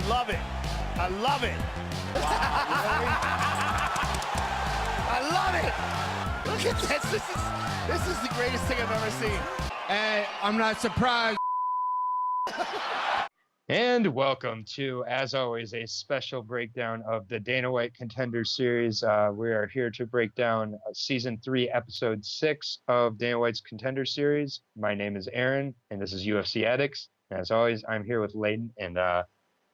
love it. I love it. I love it. Look at this. This is the greatest thing I've ever seen. Hey, I'm not surprised. And welcome to, as always, a special breakdown of the Dana White Contender series. We are here to break down season 3, episode 6 of Dana White's Contender series. My name is Aaron, and this is UFC Addicts. And as always, I'm here with Leyton. And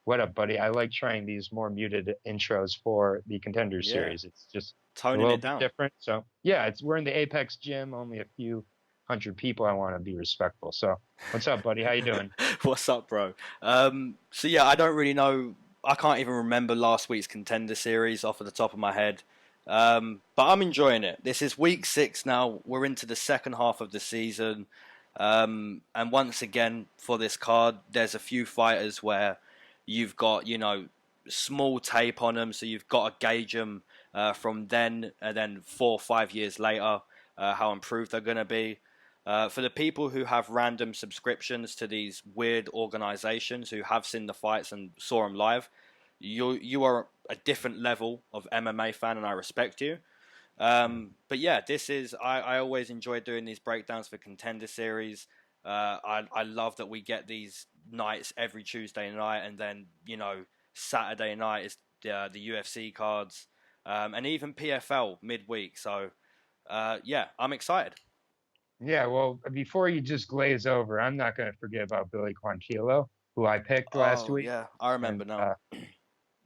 what up, buddy? I like trying these more muted intros for the Contender series. It's just toning a little it down. bit different. So yeah, we're in the Apex gym, only a few hundred people. I want to be respectful. So what's up, buddy? How you doing? What's up, bro? So yeah, I don't really know. I can't even remember last week's Contender series off of the top of my head. But I'm enjoying it. This is week 6 now. We're into the second half of the season. And once again, for this card, there's a few fighters where you've got, small tape on them. So you've got to gauge them from then and then 4 or 5 years later, how improved they're going to be. For the people who have random subscriptions to these weird organizations who have seen the fights and saw them live, you are a different level of MMA fan, and I respect you. But yeah, I always enjoy doing these breakdowns for Contender series. I love that we get these nights every Tuesday night, and then Saturday night is the UFC cards, and even PFL midweek. So yeah, I'm excited. Yeah, well, before you just glaze over, I'm not going to forget about Billy Quantillo, who I picked last week. Yeah, I remember now.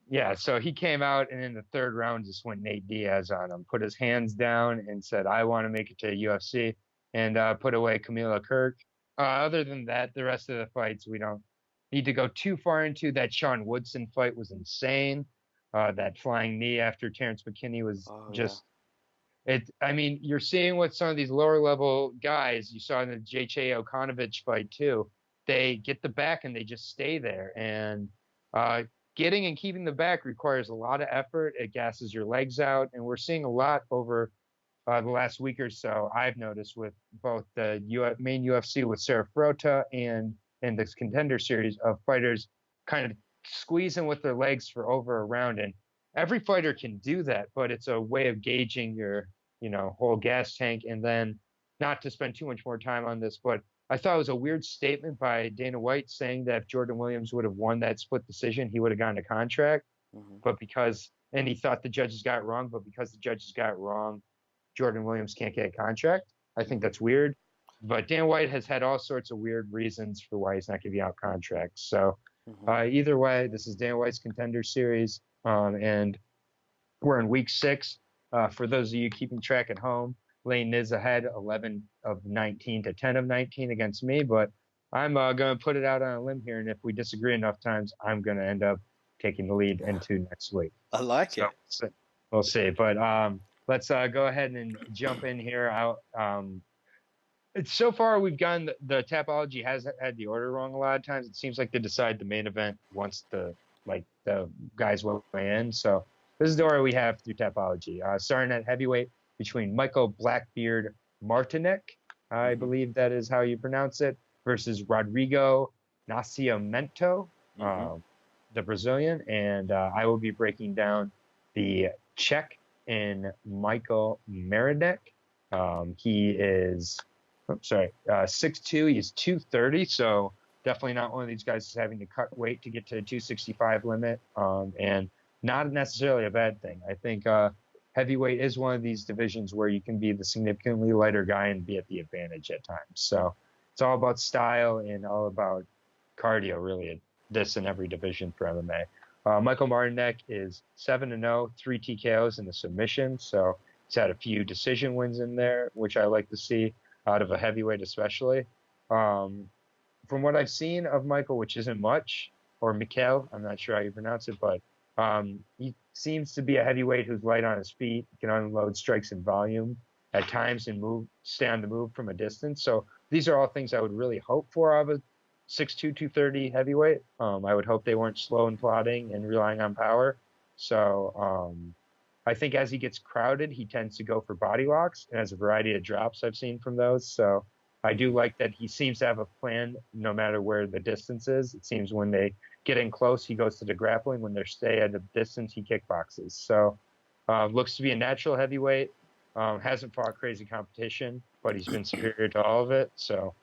Yeah, so he came out and in the third round just went Nate Diaz on him, put his hands down and said, I want to make it to UFC, and put away Camila Kirk. Other than that, the rest of the fights, we don't need to go too far into. That Sean Woodson fight was insane. That flying knee after Terrence McKinney was you're seeing with some of these lower level guys, you saw in the J.J. Okanovich fight too, they get the back and they just stay there. And getting and keeping the back requires a lot of effort. It gasses your legs out. And we're seeing a lot over the last week or so, I've noticed, with both the main UFC with Sarah Frota and in this Contender series, of fighters kind of squeezing with their legs for over a round. And every fighter can do that, but it's a way of gauging your whole gas tank. And then, not to spend too much more time on this, but I thought it was a weird statement by Dana White saying that if Jordan Williams would have won that split decision, he would have gotten a contract. Mm-hmm. And he thought the judges got it wrong, but because the judges got it wrong, Jordan Williams can't get a contract. I think that's weird. But Dana White has had all sorts of weird reasons for why he's not giving out contracts. So either way, this is Dana White's Contender series. And we're in week 6. For those of you keeping track at home, Lane is ahead 11 of 19 to 10 of 19 against me, but I'm going to put it out on a limb here, and if we disagree enough times, I'm going to end up taking the lead into next week. I like it. So we'll see. But let's go ahead and jump in here. So far, we've gotten the Tapology has had the order wrong a lot of times. It seems like they decide the main event once the guys will weigh in. So this is the order we have through Tapology. Starting at heavyweight between Michael Blackbeard Martinek, I believe that is how you pronounce it, versus Rodrigo Nascimento, the Brazilian. And I will be breaking down the Czech in Michael Martinek. He is 6'2". He's 230, so definitely not one of these guys who's having to cut weight to get to the 265 limit. And not necessarily a bad thing. I think heavyweight is one of these divisions where you can be the significantly lighter guy and be at the advantage at times. So it's all about style and all about cardio, really, this in every division for MMA. Michael Martinek is 7-0, 3 TKOs and a submission. So he's had a few decision wins in there, which I like to see out of a heavyweight especially. From what I've seen of Michael, which isn't much, or Mikhail, I'm not sure how you pronounce it, but he seems to be a heavyweight who's light on his feet, can unload strikes in volume at times and stay on the move from a distance. So these are all things I would really hope for out of a 6'2", 230 heavyweight. I would hope they weren't slow and plodding and relying on power. So I think as he gets crowded, he tends to go for body locks, and has a variety of drops I've seen from those. So I do like that he seems to have a plan no matter where the distance is. It seems when they getting close, he goes to the grappling. When they stay at a distance, he kickboxes. So looks to be a natural heavyweight. Hasn't fought crazy competition, but he's been superior to all of it. So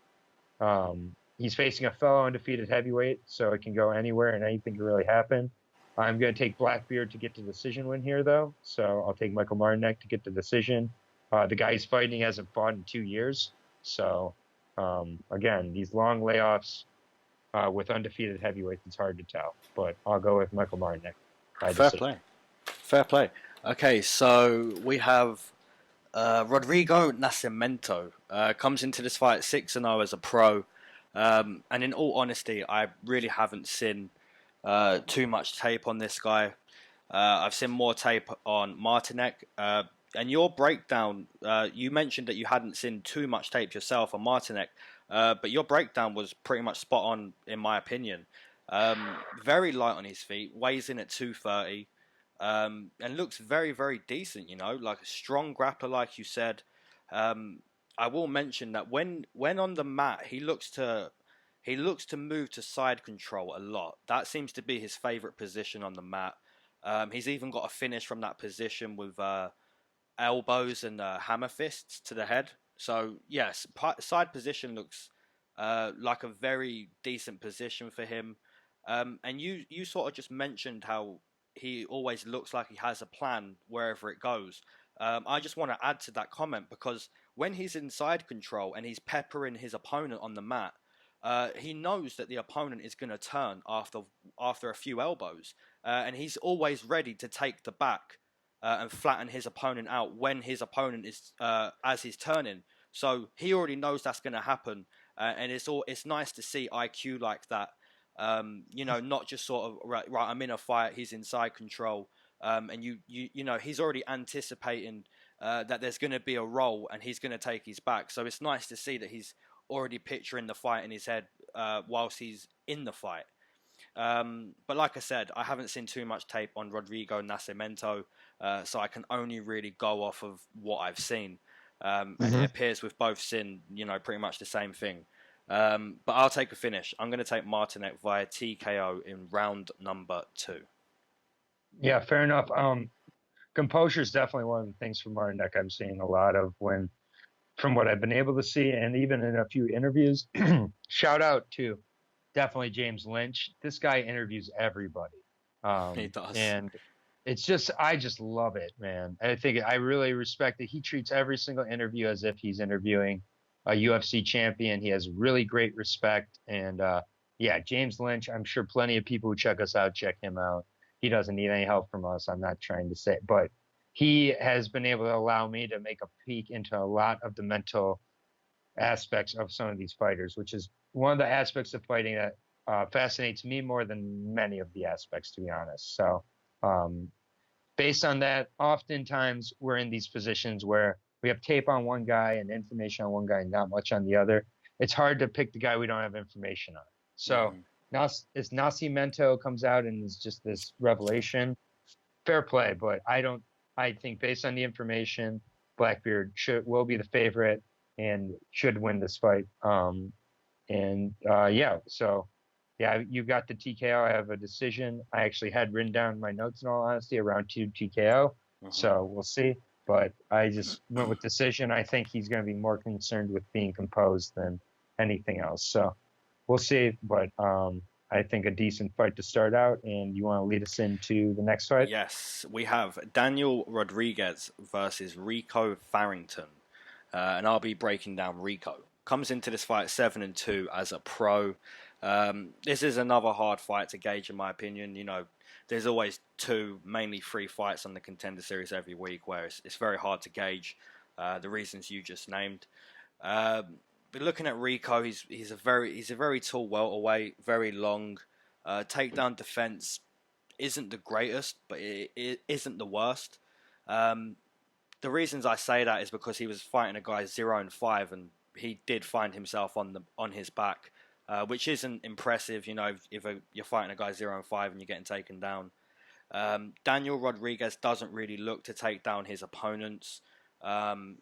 he's facing a fellow undefeated heavyweight, so it can go anywhere and anything can really happen. I'm going to take Blackbeard to get the decision win here, though. So I'll take Michael Martinek to get the decision. The guy he's fighting hasn't fought in 2 years. So, again, these long layoffs with undefeated heavyweights, it's hard to tell. But I'll go with Michael Martinek. Fair play. Okay, so we have Rodrigo Nascimento. Comes into this fight 6-0 as a pro. And in all honesty, I really haven't seen too much tape on this guy. I've seen more tape on Martinek. And your breakdown, you mentioned that you hadn't seen too much tape yourself on Martinek, but your breakdown was pretty much spot on, in my opinion. Very light on his feet, weighs in at 230, and looks very, very decent, like a strong grappler, like you said. I will mention that when on the mat, he looks to move to side control a lot. That seems to be his favorite position on the mat. He's even got a finish from that position with elbows and hammer fists to the head. So yes, side position looks like a very decent position for him. And you sort of just mentioned how he always looks like he has a plan wherever it goes. I just want to add to that comment, because when he's in side control and he's peppering his opponent on the mat, he knows that the opponent is going to turn after a few elbows, and he's always ready to take the back and flatten his opponent out when his opponent is as he's turning. So he already knows that's going to happen, and it's nice to see IQ like that. Not just sort of right. I'm in a fight. He's in side control, and he's already anticipating that there's going to be a roll, and he's going to take his back. So it's nice to see that he's already picturing the fight in his head whilst he's in the fight. But like I said, I haven't seen too much tape on Rodrigo Nascimento, so I can only really go off of what I've seen. And it appears we've both seen, pretty much the same thing. But I'll take a finish. I'm going to take Martinek via TKO in round number 2. Yeah, fair enough. Composure is definitely one of the things from Martinek I'm seeing a lot of from what I've been able to see, and even in a few interviews. Shout out to definitely James Lynch. This guy interviews everybody. He does. And I just love it, man. I think I really respect that he treats every single interview as if he's interviewing a UFC champion. He has really great respect. And James Lynch, I'm sure plenty of people who check us out, check him out. He doesn't need any help from us. I'm not trying to say, but he has been able to allow me to make a peek into a lot of the mental aspects of some of these fighters, which is one of the aspects of fighting that fascinates me more than many of the aspects, to be honest. So based on that, oftentimes we're in these positions where we have tape on one guy and information on one guy and not much on the other. It's hard to pick the guy we don't have information on. So now as Nascimento comes out and is just this revelation, fair play, but I think based on the information, Blackbeard will be the favorite and should win this fight. So you got the TKO. I have a decision. I actually had written down my notes, in all honesty, around 2 TKO. So we'll see. But I just went with decision. I think he's going to be more concerned with being composed than anything else. So we'll see. But I think a decent fight to start out. And you want to lead us into the next fight? Yes, we have Daniel Rodriguez versus Rico Farrington. And I'll be breaking down Rico. Comes into this fight 7-2 as a pro. This is another hard fight to gauge, in my opinion. There's always 2, mainly 3 fights on the Contender Series every week, where it's very hard to gauge the reasons you just named. But looking at Rico, he's a very tall welterweight, very long. Takedown defense isn't the greatest, but it isn't the worst. The reasons I say that is because he was fighting a guy 0-5, and he did find himself on his back, which isn't impressive. If you're fighting a guy 0-5 and you're getting taken down. Daniel Rodriguez doesn't really look to take down his opponents.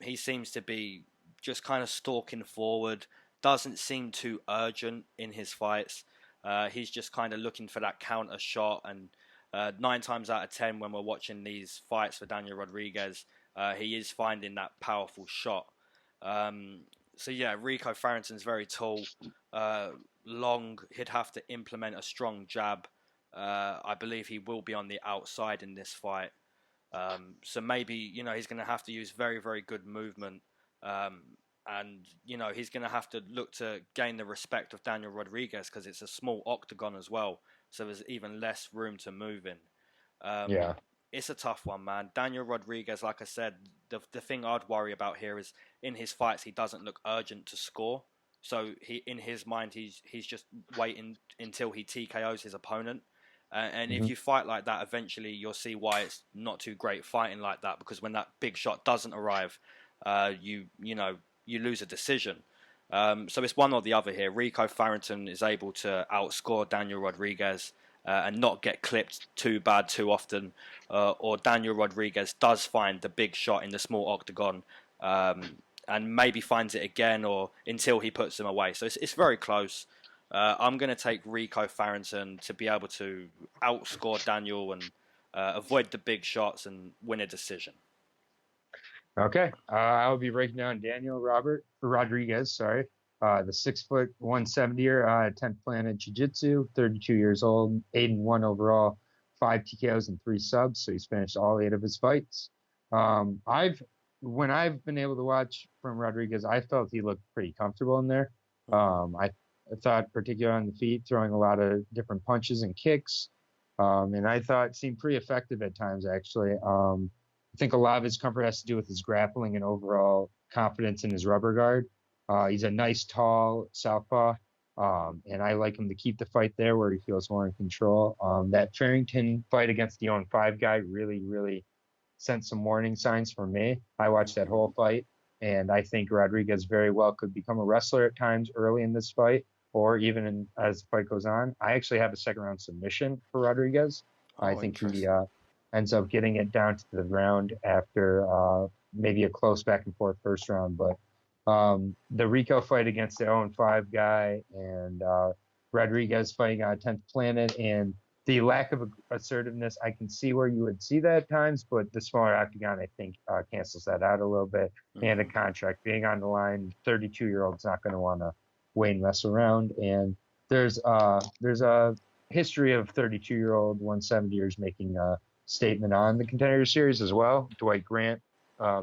He seems to be just kind of stalking forward. Doesn't seem too urgent in his fights. He's just kind of looking for that counter shot, and 9 times out of 10 when we're watching these fights for Daniel Rodriguez, he is finding that powerful shot. So yeah, Rico Farrington's very tall, long. He'd have to implement a strong jab. I believe he will be on the outside in this fight. So maybe, he's going to have to use very, very good movement. And, he's going to have to look to gain the respect of Daniel Rodriguez because it's a small octagon as well. So there's even less room to move in. Yeah. It's a tough one, man. Daniel Rodriguez, like I said, the thing I'd worry about here is in his fights, he doesn't look urgent to score. So in his mind, he's just waiting until he TKOs his opponent. And if you fight like that, eventually you'll see why it's not too great fighting like that. Because when that big shot doesn't arrive, you lose a decision. So it's one or the other here. Rico Farrington is able to outscore Daniel Rodriguez and not get clipped too bad too often, or Daniel Rodriguez does find the big shot in the small octagon and maybe finds it again or until he puts him away. So it's very close. I'm going to take Rico Farrington to be able to outscore Daniel and avoid the big shots and win a decision. Okay. I'll be breaking down Daniel Rodriguez, sorry. The 6', 170er, 10th planet Jiu-Jitsu, 32 years old, 8-1 overall, 5 TKOs and 3 subs. So he's finished all 8 of his fights. When I've been able to watch from Rodriguez, I felt he looked pretty comfortable in there. I thought, particularly on the feet, throwing a lot of different punches and kicks. And I thought it seemed pretty effective at times, actually. I think a lot of his comfort has to do with his grappling and overall confidence in his rubber guard. He's a nice, tall southpaw, and I like him to keep the fight there where he feels more in control. That Farrington fight against the 0-5 guy really, really sent some warning signs for me. I watched that whole fight, and I think Rodriguez very well could become a wrestler at times early in this fight, or even as the fight goes on. I actually have a second-round submission for Rodriguez. I think he ends up getting it down to the ground after maybe a close back-and-forth first round, but the Rico fight against the 0-5 guy and Rodriguez fighting on 10th planet and the lack of assertiveness, I can see where you would see that at times, but the smaller octagon, I think, cancels that out a little bit. Mm-hmm. And a contract being on the line, 32-year-old's not going to want to wait and mess around. And there's a history of 32-year-old 170ers making a statement on the Contender Series as well. Dwight Grant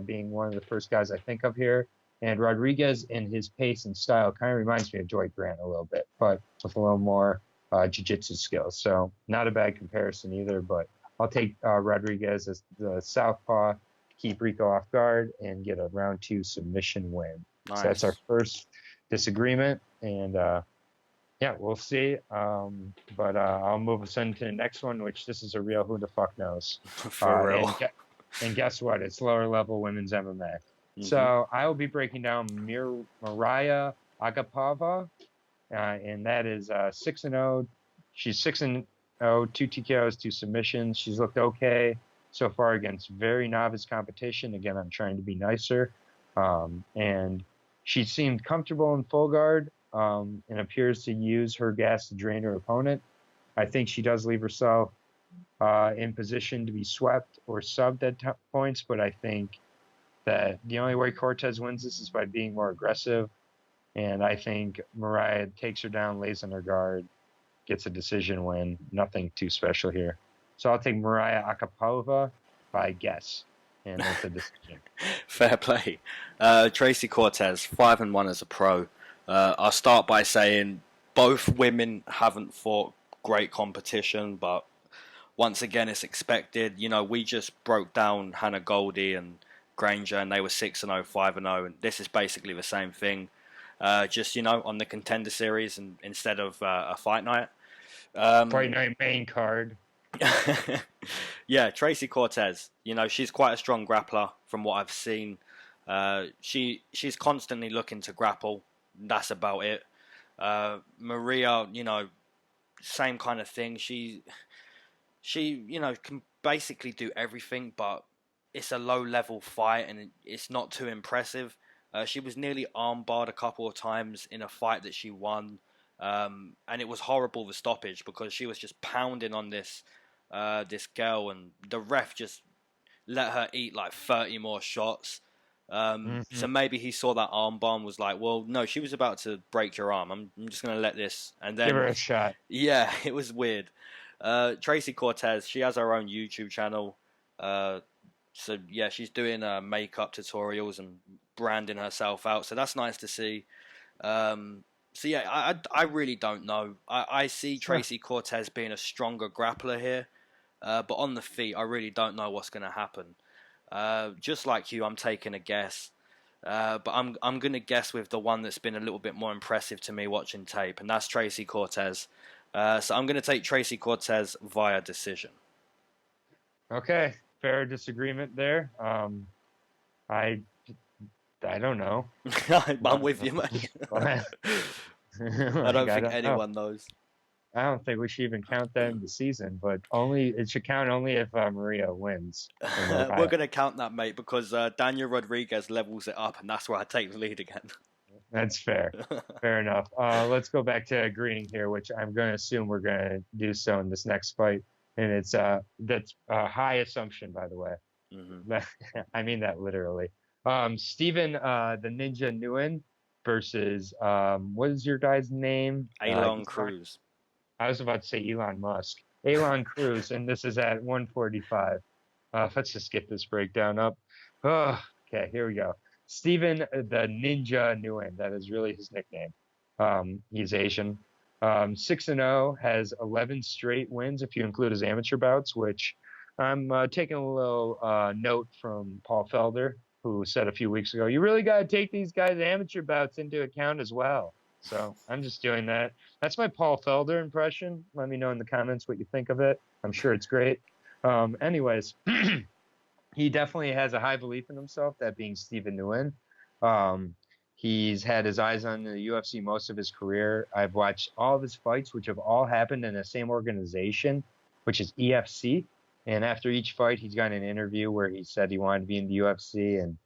being one of the first guys I think of here. And Rodriguez in his pace and style kind of reminds me of Dwight Grant a little bit, but with a little more jiu-jitsu skills. So not a bad comparison either, but I'll take Rodriguez as the southpaw, keep Rico off guard, and get a round 2 submission win. Nice. So that's our first disagreement, and we'll see. But I'll move us into the next one, which this is a real who the fuck knows. For real. And guess what? It's lower level women's MMA. Mm-hmm. So I will be breaking down Mariah Agapova, and that is 6-0. She's 6-0, 2 TKOs, 2 submissions. She's looked okay so far against very novice competition. Again, I'm trying to be nicer. And she seemed comfortable in full guard and appears to use her gas to drain her opponent. I think she does leave herself in position to be swept or subbed at points, but I think that the only way Cortez wins this is by being more aggressive. And I think Mariah takes her down, lays on her guard, gets a decision win. Nothing too special here. So I'll take Mariah Agapova by guess. And that's a decision. Fair play. Tracy Cortez, 5-1 as a pro. I'll start by saying both women haven't fought great competition, but once again, it's expected. We just broke down Hannah Goldie and Granger, and they were 6-0, 5-0, and this is basically the same thing. Just on the Contender Series and instead of a fight night. Fight night main card. Yeah, Tracy Cortez. She's quite a strong grappler from what I've seen. She's constantly looking to grapple. That's about it. Maria, same kind of thing. She can basically do everything, but it's a low-level fight and it's not too impressive. She was nearly armbarred a couple of times in a fight that she won. And it was horrible, the stoppage, because she was just pounding on this girl, and the ref just let her eat like 30 more shots. So maybe he saw that armbar, was like, well, no, she was about to break your arm. I'm just going to let this. And then Give her a shot. Yeah, it was weird. Tracy Cortez, she has her own YouTube channel. So yeah, she's doing makeup tutorials and branding herself out. So that's nice to see. So yeah, I really don't know. I see Tracy Cortez being a stronger grappler here. But on the feet, I really don't know what's going to happen. Just like you, I'm taking a guess. But I'm going to guess with the one that's been a little bit more impressive to me watching tape, and that's Tracy Cortez. So I'm going to take Tracy Cortez via decision. Okay, fair disagreement there. I don't know. I'm with you, mate. I don't think anyone knows. I don't think we should even count that in the season, but it should count only if Maria wins. We're going to count that, mate, because Daniel Rodriguez levels it up, and that's where I take the lead again. That's fair. Fair enough. Let's go back to agreeing here, which I'm going to assume we're going to do so in this next fight. And it's that's a high assumption, by the way. Mm-hmm. I mean that literally. Stephen the Ninja Nguyen versus what is your guy's name? Elon Cruz. I was about to say Elon Musk. Elon Cruz, and this is at 145. Let's just get this breakdown up. Oh, okay, here we go. Stephen the Ninja Nguyen, that is really his nickname. He's Asian. 6-0, has 11 straight wins if you include his amateur bouts, which I'm taking a little note from Paul Felder, who said a few weeks ago, you really got to take these guys' amateur bouts into account as well. So I'm just doing that. That's my Paul Felder impression. Let me know in the comments what you think of it. I'm sure it's great. Anyways, he definitely has a high belief in himself, that being Stephen Nguyen. He's had his eyes on the UFC most of his career. I've watched all of his fights, which have all happened in the same organization, which is EFC. And after each fight, he's got an interview where he said he wanted to be in the UFC, and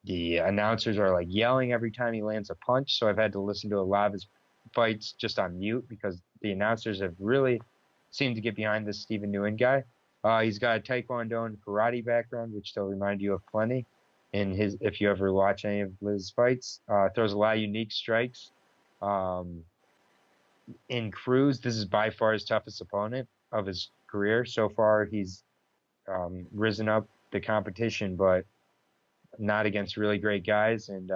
the announcers are like yelling every time he lands a punch. So I've had to listen to a lot of his fights just on mute, because the announcers have really seemed to get behind this Stephen Nguyen guy. He's got a Taekwondo and karate background, which they'll remind you of plenty. If you ever watch any of his fights, throws a lot of unique strikes. In Cruz, this is by far his toughest opponent of his career. So far, he's risen up the competition, but not against really great guys. And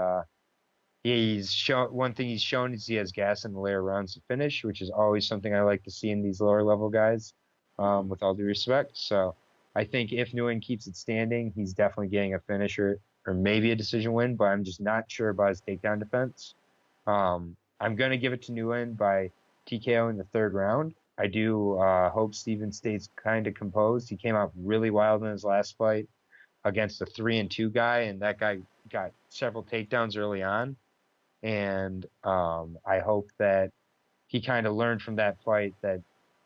one thing he's shown is he has gas in the later rounds to finish, which is always something I like to see in these lower level guys, with all due respect. So I think if Nguyen keeps it standing, he's definitely getting a finisher or maybe a decision win, but I'm just not sure about his takedown defense. I'm going to give it to Nguyen by TKO in the third round. I do hope Steven stays kind of composed. He came out really wild in his last fight against a 3-2 guy, and that guy got several takedowns early on. And I hope that he kind of learned from that fight, that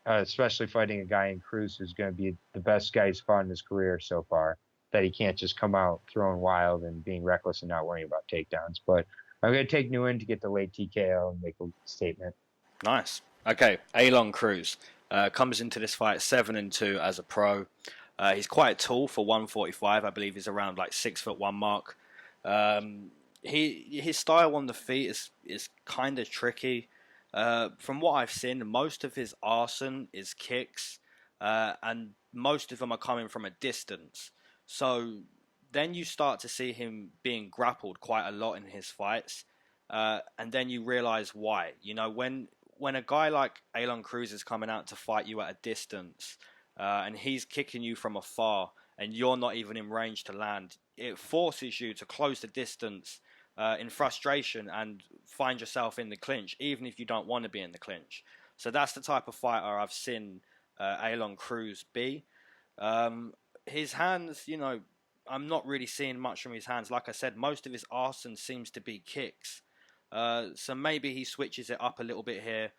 especially fighting a guy in Cruz who's going to be the best guy he's fought in his career so far, that he can't just come out throwing wild and being reckless and not worrying about takedowns. But I'm going to take Nguyen to get the late TKO and make a statement. Nice. Okay, Elon Cruz comes into this fight 7-2 as a pro. He's quite tall for 145. I believe he's around like 6'1" mark. His style on the feet is kind of tricky. From what I've seen, most of his arsenal is kicks, and most of them are coming from a distance. So then you start to see him being grappled quite a lot in his fights, and then you realize why. You know, when a guy like Elon Cruz is coming out to fight you at a distance, and he's kicking you from afar, and you're not even in range to land, it forces you to close the distance in frustration and find yourself in the clinch, even if you don't want to be in the clinch. So that's the type of fighter I've seen Elon Cruz be. His hands, you know, I'm not really seeing much from his hands. Like I said, most of his arsenal seems to be kicks. So maybe he switches it up a little bit here.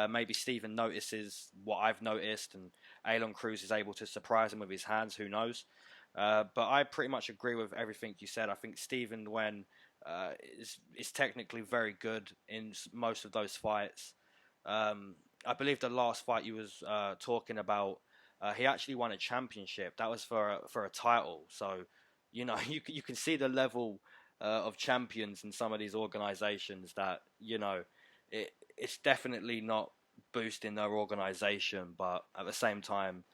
Maybe Steven notices what I've noticed, and Elon Cruz is able to surprise him with his hands. Who knows? But I pretty much agree with everything you said. I think Stephen Nguyen is technically very good in most of those fights. I believe the last fight you was talking about, he actually won a championship. That was for a title. So, you know, you can see the level of champions in some of these organizations that, you know, it's definitely not boosting their organization, but at the same time,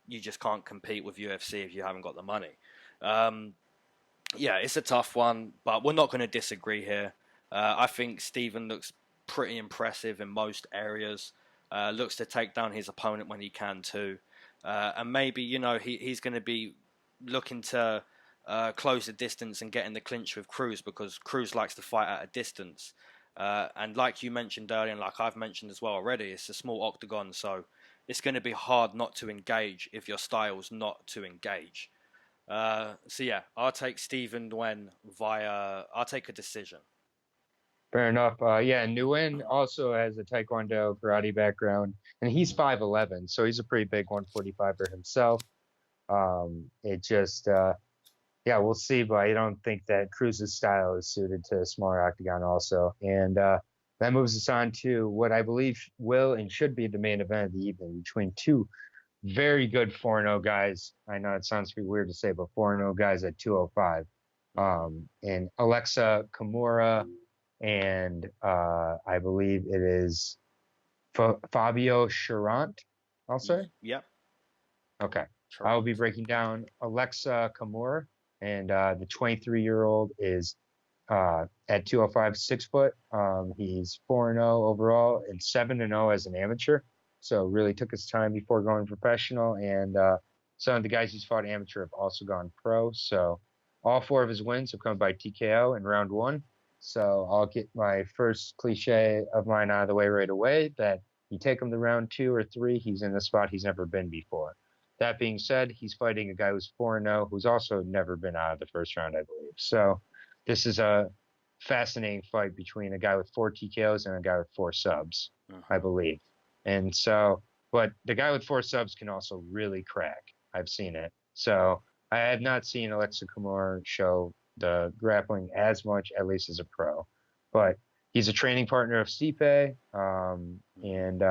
you just can't compete with UFC if you haven't got the money. Yeah, it's a tough one, but we're not going to disagree here. I think Steven looks pretty impressive in most areas. Looks to take down his opponent when he can too. And maybe, you know, he's going to be looking to close the distance and get in the clinch with Cruz, because Cruz likes to fight at a distance. And like you mentioned earlier, and like I've mentioned as well already, it's a small octagon, so it's going to be hard not to engage if your style's not to engage. So yeah, I'll take Steven Nguyen I'll take a decision. Fair enough. Yeah, Nguyen also has a Taekwondo karate background, and he's 5'11", so he's a pretty big 145er himself. It just, yeah, we'll see, but I don't think that Cruz's style is suited to a smaller octagon also. And that moves us on to what I believe will and should be the main event of the evening between two very good 4-0 guys. I know it sounds pretty weird to say, but 4-0 guys at 205. And Alexa Camur and I believe it is Fabio Cherant, I'll say. Yep. Okay. I will be breaking down Alexa Camur, and the 23-year-old is at 205, 6 foot. He's 4-0 overall and 7-0 as an amateur. So really took his time before going professional. And some of the guys he's fought amateur have also gone pro. So all 4 of his wins have come by TKO in round 1. So I'll get my first cliche of mine out of the way right away, that you take him to round 2 or 3, he's in the spot he's never been before. That being said, he's fighting a guy who's 4-0, who's also never been out of the first round, I believe. So this is a fascinating fight between a guy with 4 TKOs and a guy with 4 subs, I believe. And so, but the guy with 4 subs can also really crack. I've seen it. So I have not seen Alexa Camur show the grappling as much, at least as a pro. But he's a training partner of Stipe, and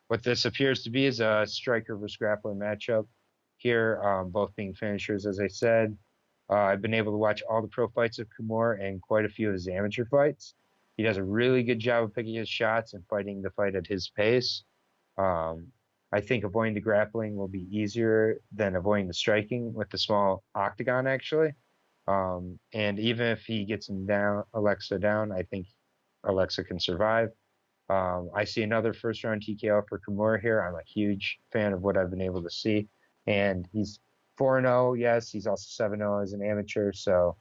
what this appears to be is a striker versus grappler matchup here, both being finishers, as I said. I've been able to watch all the pro fights of Camur and quite a few of his amateur fights. He does a really good job of picking his shots and fighting the fight at his pace. I think avoiding the grappling will be easier than avoiding the striking with the small octagon, actually. And even if he gets Alexa down, I think Alexa can survive. I see another first round TKO for Camur here. I'm a huge fan of what I've been able to see. And he's 4-0, yes. He's also 7-0 as an amateur. So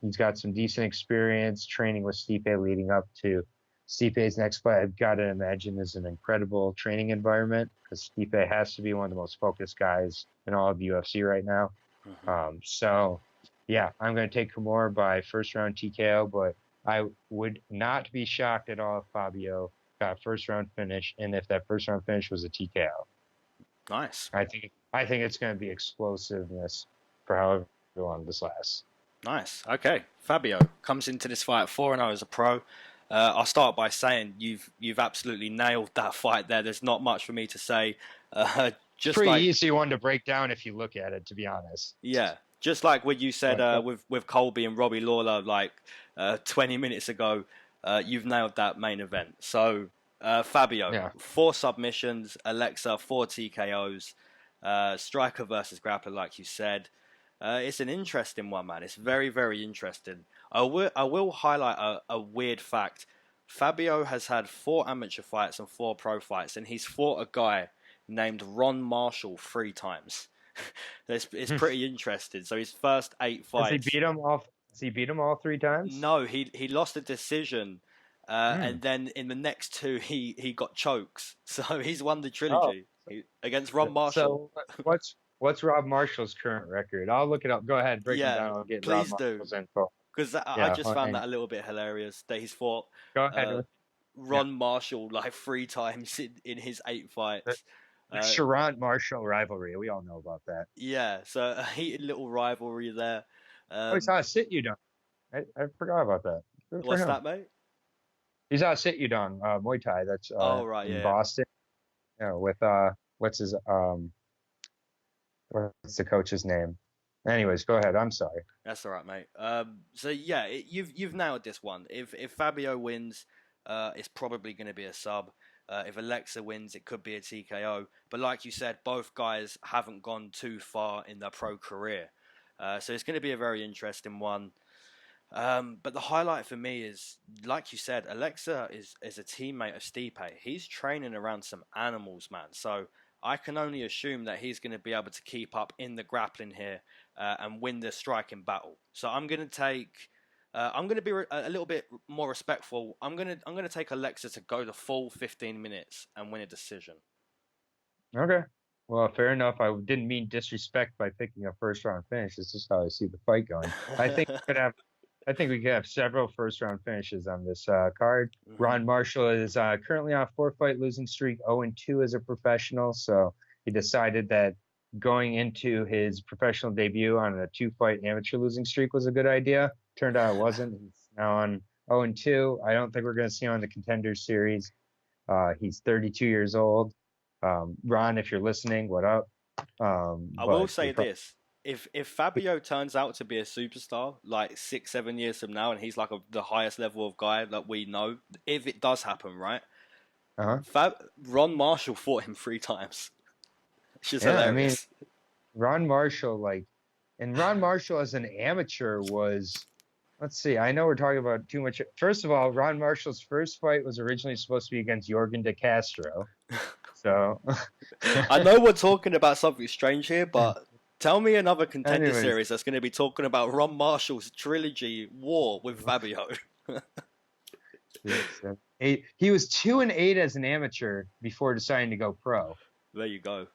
he's got some decent experience training with Stipe leading up to Stipe's next fight. I've got to imagine is an incredible training environment, because Stipe has to be one of the most focused guys in all of UFC right now. So yeah, I'm going to take Camur by first round TKO, but I would not be shocked at all if Fabio got a first round finish, and if that first round finish was a TKO. Nice. I think it's going to be explosiveness for however long this lasts. Nice. Okay. Fabio comes into this fight 4-0 as a pro. I'll start by saying you've absolutely nailed that fight there. There's not much for me to say. Just pretty like, easy one to break down if you look at it, to be honest. Yeah. Just like what you said with Colby and Robbie Lawler like 20 minutes ago, you've nailed that main event. So Fabio, 4 submissions, Alexa 4 TKOs, striker versus grappler, like you said. It's an interesting one, man. It's very, very interesting. I will highlight a weird fact. Fabio has had 4 amateur fights and 4 pro fights, and he's fought a guy named Ron Marshall 3 times. It's pretty interesting. So his first 8 fights. Has he beat him all 3 times? No, he lost a decision, and then in the next 2 he got chokes. So he's won the trilogy against Ron Marshall. So what's Rob Marshall's current record? I'll look it up. Go ahead, break it down. I'll get please Rob do. Marshall's info. Because I just found that a little bit hilarious that he's fought Ron Marshall like 3 times in his 8 fights. Cherant Marshall rivalry. We all know about that. Yeah, so a heated little rivalry there. I saw a sit you done. I forgot about that. What's that, mate? He's out Sit Yudong, Muay Thai. That's Oh, right, in yeah. Boston. Yeah, with what's his what's the coach's name? Anyways, go ahead. I'm sorry. That's all right, mate. So yeah, you've nailed this one. If Fabio wins, it's probably going to be a sub. If Alexa wins, it could be a TKO. But like you said, both guys haven't gone too far in their pro career, so it's going to be a very interesting one. But the highlight for me is, like you said, Alexa is a teammate of Stipe. He's training around some animals, man. So I can only assume that he's going to be able to keep up in the grappling here and win the striking battle. So I'm going to take. I'm going to be a little bit more respectful. I'm going to take Alexa to go the full 15 minutes and win a decision. Okay. Well, fair enough. I didn't mean disrespect by picking a first round finish. It's just how I see the fight going. I think we could have several first round finishes on this card. Mm-hmm. Ron Marshall is currently on a 4-fight losing streak, 0-2 as a professional. So he decided that going into his professional debut on a 2-fight amateur losing streak was a good idea. Turned out it wasn't. He's now on 0-2. I don't think we're going to see him on the Contender series. He's 32 years old. Ron, if you're listening, what up? I will say this. If Fabio turns out to be a superstar like 6-7 years from now, and he's like the highest level of guy that we know, if it does happen, right? Ron Marshall fought him 3 times. It's just hilarious. I mean, Ron Marshall, Ron Marshall as an amateur was, let's see, I know we're talking about too much. First of all, Ron Marshall's first fight was originally supposed to be against Jorgen De Castro. So I know we're talking about something strange here, but tell me another Contender series that's going to be talking about Ron Marshall's trilogy war with Fabio. He was 2-8 as an amateur before deciding to go pro. There you go.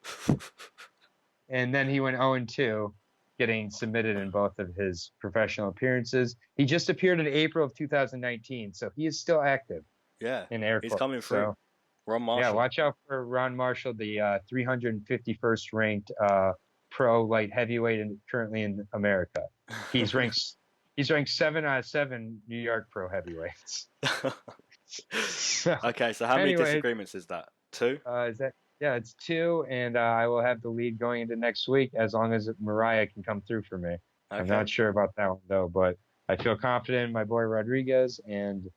And then he went 0-2, getting submitted in both of his professional appearances. He just appeared in April of 2019, so he is still active. Yeah, in air he's quotes. coming through. So, Ron Marshall. Yeah, watch out for Ron Marshall, the 351st ranked pro light heavyweight currently in America. He's ranked 7 out of 7 New York pro heavyweights. Okay, so how many disagreements is that? 2? It's 2, and I will have the lead going into next week as long as Mariah can come through for me. Okay. I'm not sure about that one though, but I feel confident in my boy Rodriguez. And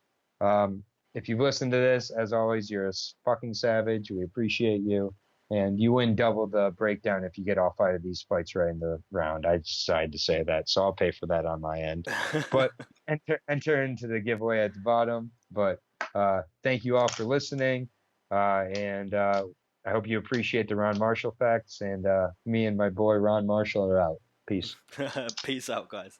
if you've listened to this, as always, you're a fucking savage. We appreciate you. And you win double the breakdown if you get all 5 of these fights right in the round. I decided to say that, so I'll pay for that on my end. But enter into the giveaway at the bottom. But thank you all for listening. And I hope you appreciate the Ron Marshall facts. And me and my boy Ron Marshall are out. Peace. Peace out, guys.